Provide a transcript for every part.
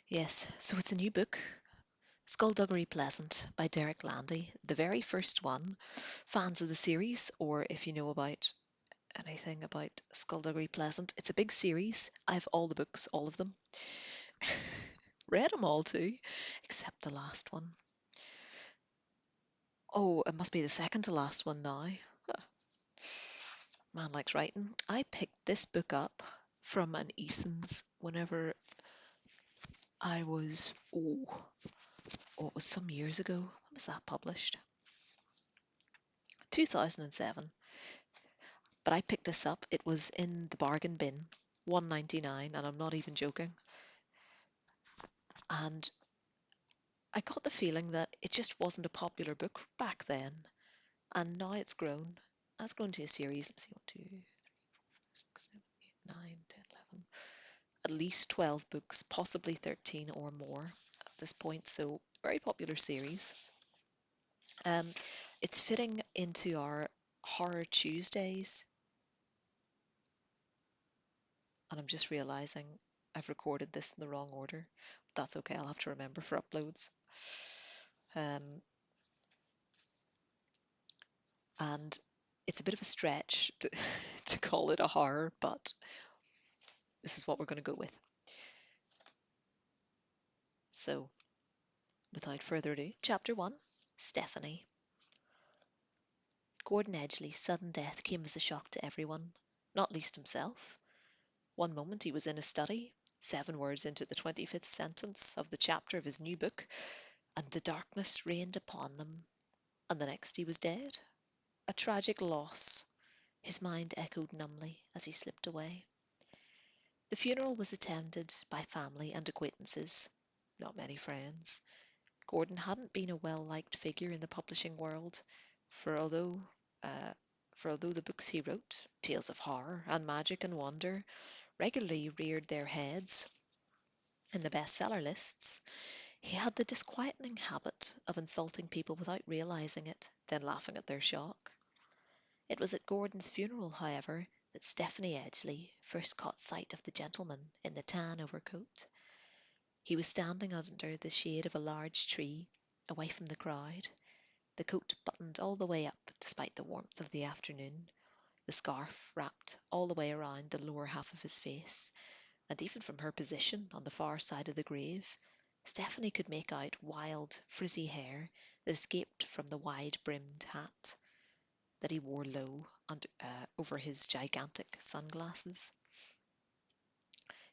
Yes, so it's a new book, Skulduggery Pleasant by Derek Landy, the very first one. Fans of the series, or if you know about anything about Skulduggery Pleasant, it's a big series. I have all the books, all of them. Read them all too, except the last one. Oh, it must be the second to last one now. Huh, man likes writing. I picked this book up from an Eason's whenever I was, it was some years ago. When was that published? 2007. But I picked this up. It was in the bargain bin, 1.99, and I'm not even joking. And I got the feeling that it just wasn't a popular book back then, and now it's grown. It's grown to a series. Let's see, 1, 2, 3, 4, 5, 6, 7, 8, 9, 10, 11, at least 12 books, possibly 13 or more at this point. So very popular series. Um, it's fitting into our Horror Tuesdays, and I'm just realizing I've recorded this in the wrong order. That's okay, I'll have to remember for uploads. Um, and it's a bit of a stretch to, to call it a horror, but this is what we're going to go with. So, without further ado, Chapter 1, Stephanie. Gordon Edgley's sudden death came as a shock to everyone, not least himself. One moment he was in a study, 7 words into the 25th sentence of the chapter of his new book, and the darkness rained upon them, and the next he was dead. A tragic loss, his mind echoed numbly as he slipped away. The funeral was attended by family and acquaintances, not many friends. Gordon hadn't been a well-liked figure in the publishing world, for although uh, for although the books he wrote, tales of horror and magic and wonder, regularly reared their heads in the bestseller lists, he had the disquieting habit of insulting people without realizing it, then laughing at their shock. It was at Gordon's funeral, however, that Stephanie Edgley first caught sight of the gentleman in the tan overcoat. He was standing under the shade of a large tree, away from the crowd, the coat buttoned all the way up despite the warmth of the afternoon, the scarf wrapped all the way around the lower half of his face, and even from her position on the far side of the grave, Stephanie could make out wild, frizzy hair that escaped from the wide-brimmed hat that he wore low over his gigantic sunglasses.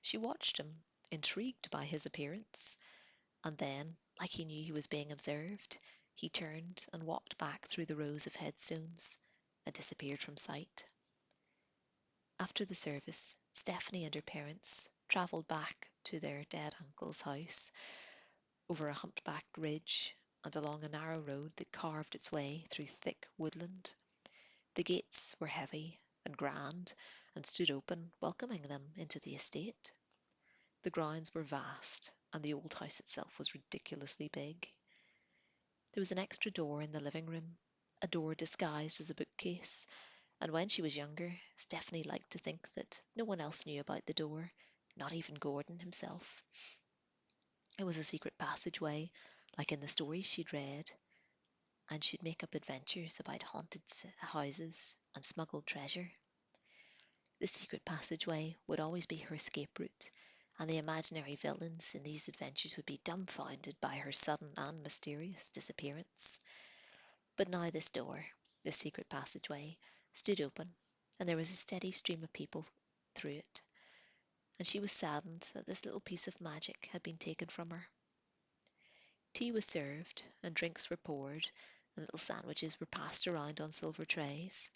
She watched him, intrigued by his appearance, and then, like he knew he was being observed, he turned and walked back through the rows of headstones and disappeared from sight. After the service, Stephanie and her parents travelled back to their dead uncle's house over a humpbacked ridge and along a narrow road that carved its way through thick woodland. The gates were heavy and grand and stood open, welcoming them into the estate. The grounds were vast, and the old house itself was ridiculously big. There was an extra door in the living room, a door disguised as a bookcase, and when she was younger, Stephanie liked to think that no one else knew about the door, not even Gordon himself. It was a secret passageway, like in the stories she'd read, and she'd make up adventures about haunted houses and smuggled treasure. The secret passageway would always be her escape route, and the imaginary villains in these adventures would be dumbfounded by her sudden and mysterious disappearance. But now this door, this secret passageway, stood open, and there was a steady stream of people through it, and she was saddened that this little piece of magic had been taken from her. Tea was served, and drinks were poured, and little sandwiches were passed around on silver trays,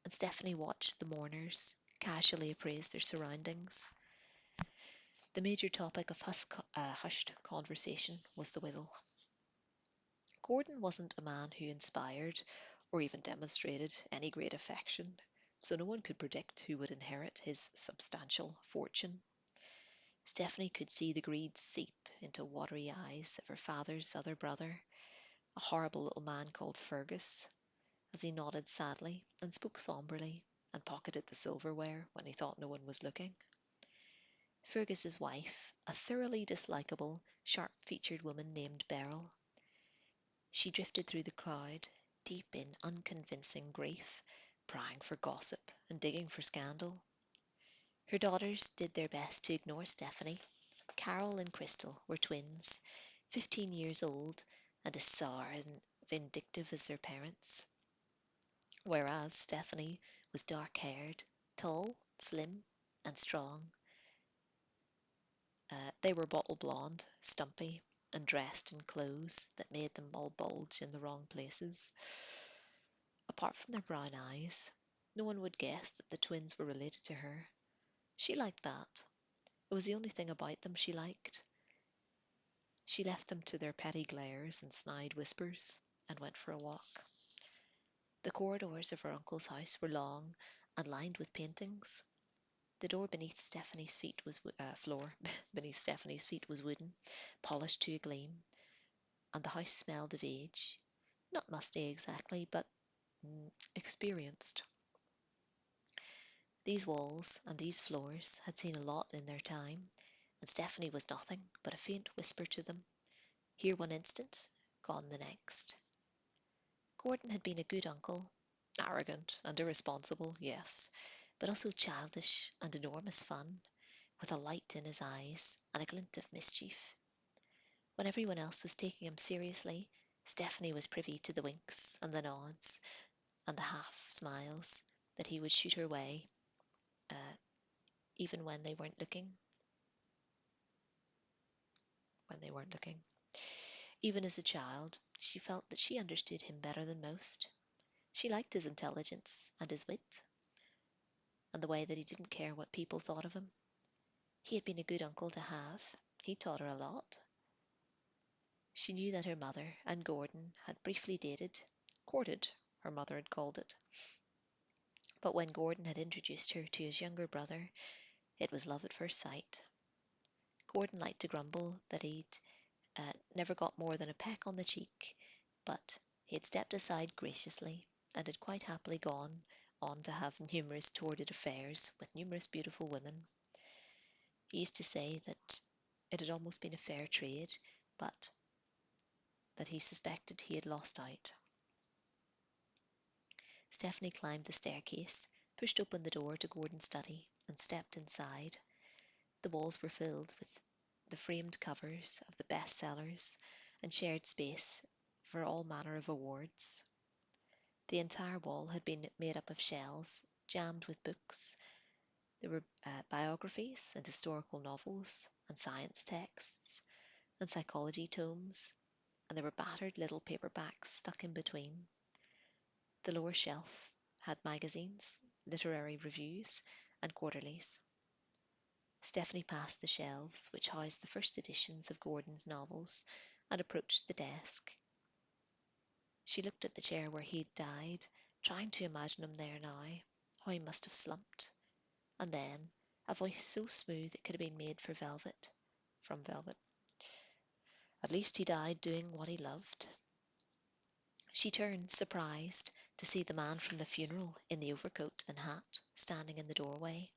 and Stephanie watched the mourners casually appraise their surroundings. The major topic of hushed conversation was the will. Gordon wasn't a man who inspired or even demonstrated any great affection, so no one could predict who would inherit his substantial fortune. Stephanie could see the greed seep into watery eyes of her father's other brother, a horrible little man called Fergus, as he nodded sadly and spoke sombrely and pocketed the silverware when he thought no one was looking. Fergus's wife, a thoroughly dislikable, sharp-featured woman named Beryl. She drifted through the crowd, deep in unconvincing grief, prying for gossip and digging for scandal. Her daughters did their best to ignore Stephanie. Carol and Crystal were twins, 15 years old, and as sour and vindictive as their parents, whereas Stephanie was dark-haired, tall, slim, and strong. They were bottle blonde, stumpy, and dressed in clothes that made them all bulge in the wrong places. Apart from their brown eyes, no one would guess that the twins were related to her. She liked that. It was the only thing about them she liked. She left them to their petty glares and snide whispers, and went for a walk. The corridors of her uncle's house were long and lined with paintings. The door beneath Stephanie's feet was floor beneath Stephanie's feet was wooden, polished to a gleam, and the house smelled of age. Not musty exactly, but experienced. These walls and these floors had seen a lot in their time, and Stephanie was nothing but a faint whisper to them, here one instant, gone the next. Gordon had been a good uncle, arrogant and irresponsible, yes, but also childish and enormous fun, with a light in his eyes and a glint of mischief. When everyone else was taking him seriously, Stephanie was privy to the winks and the nods and the half smiles that he would shoot her way, uh, even when they weren't looking. When they weren't looking. Even as a child, she felt that she understood him better than most. She liked his intelligence and his wit, and the way that he didn't care what people thought of him. He had been a good uncle to have. He taught her a lot. She knew that her mother and Gordon had briefly dated, courted, her mother had called it. But when Gordon had introduced her to his younger brother, it was love at first sight. Gordon liked to grumble that he'd never got more than a peck on the cheek, but he had stepped aside graciously and had quite happily gone on to have numerous torrid affairs with numerous beautiful women. He used to say that it had almost been a fair trade, but that he suspected he had lost out. Stephanie climbed the staircase, pushed open the door to Gordon's study, and stepped inside. The walls were filled with the framed covers of the bestsellers and shared space for all manner of awards. The entire wall had been made up of shelves jammed with books. There were biographies and historical novels and science texts and psychology tomes, and there were battered little paperbacks stuck in between. The lower shelf had magazines, literary reviews, and quarterlies. Stephanie passed the shelves which housed the first editions of Gordon's novels and approached the desk. She looked at the chair where he'd died, trying to imagine him there now, how he must have slumped. And then, a voice so smooth it could have been made from velvet. At least he died doing what he loved. She turned, surprised, to see the man from the funeral in the overcoat and hat standing in the doorway.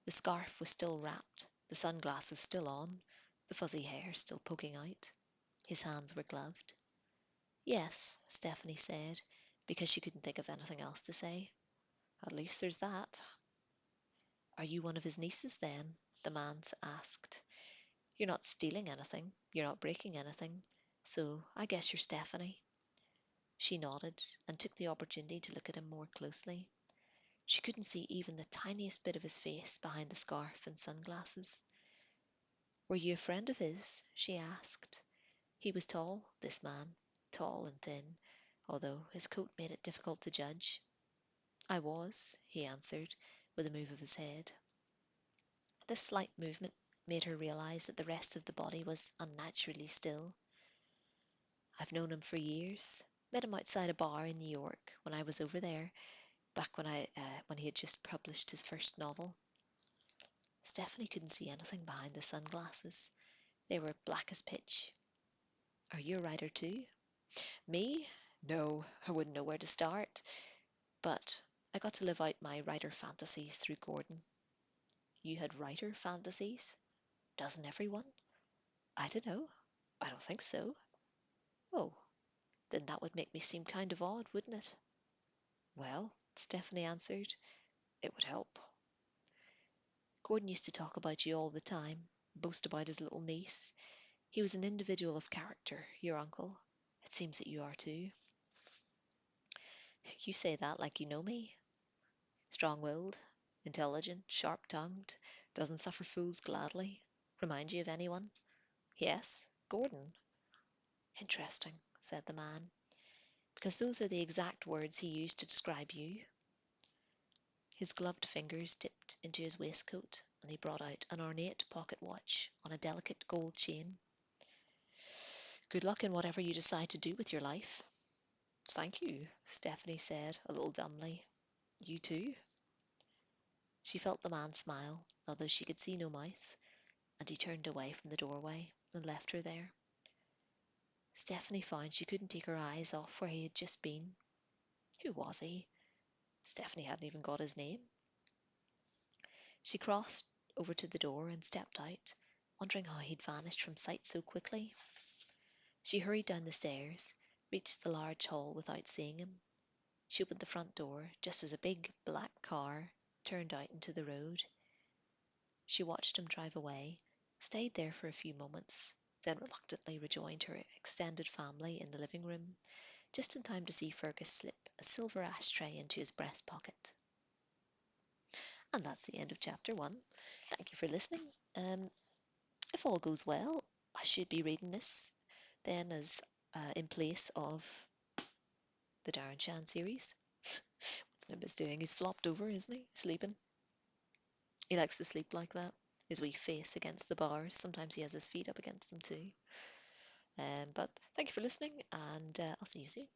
The scarf was still wrapped, the sunglasses still on, the fuzzy hair still poking out. His hands were gloved. Yes, Stephanie said, because she couldn't think of anything else to say. At least there's that. Are you one of his nieces, then? The man asked. You're not stealing anything, you're not breaking anything, so I guess you're Stephanie. She nodded and took the opportunity to look at him more closely. She couldn't see even the tiniest bit of his face behind the scarf and sunglasses. Were you a friend of his? She asked. He was tall, this man, tall and thin, although his coat made it difficult to judge. I was, he answered, with a move of his head. This slight movement made her realize that the rest of the body was unnaturally still. I've known him for years. Met him outside a bar in New York when I was over there, back when he had just published his first novel. Stephanie couldn't see anything behind the sunglasses. They were black as pitch. Are you a writer too? Me? No, I wouldn't know where to start. But I got to live out my writer fantasies through Gordon. You had writer fantasies? Doesn't everyone? I don't know. I don't think so. Oh, then that would make me seem kind of odd, wouldn't it? Well, Stephanie answered, it would help. Gordon used to talk about you all the time, boast about his little niece. He was an individual of character, your uncle. It seems that you are too. You say that like you know me. Strong-willed, intelligent, sharp-tongued, doesn't suffer fools gladly. Remind you of anyone? Yes, Gordon. Interesting, said the man, because those are the exact words he used to describe you. His gloved fingers dipped into his waistcoat, and he brought out an ornate pocket watch on a delicate gold chain. Good luck in whatever you decide to do with your life. Thank you, Stephanie said, a little dumbly. You too? She felt the man smile, although she could see no mouth, and he turned away from the doorway and left her there. Stephanie found she couldn't take her eyes off where he had just been. Who was he? Stephanie hadn't even got his name. She crossed over to the door and stepped out, wondering how he'd vanished from sight so quickly. She hurried down the stairs, reached the large hall without seeing him. She opened the front door just as a big black car turned out into the road. She watched him drive away, stayed there for a few moments, then reluctantly rejoined her extended family in the living room, just in time to see Fergus slip a silver ashtray into his breast pocket. And that's the end of chapter 1. Thank you for listening. If all goes well, I should be reading this then as in place of the Darren Shan series. What's Nimbus doing? He's flopped over, isn't he? Sleeping. He likes to sleep like that. His wee face against the bars. Sometimes he has his feet up against them too. But thank you for listening, and I'll see you soon.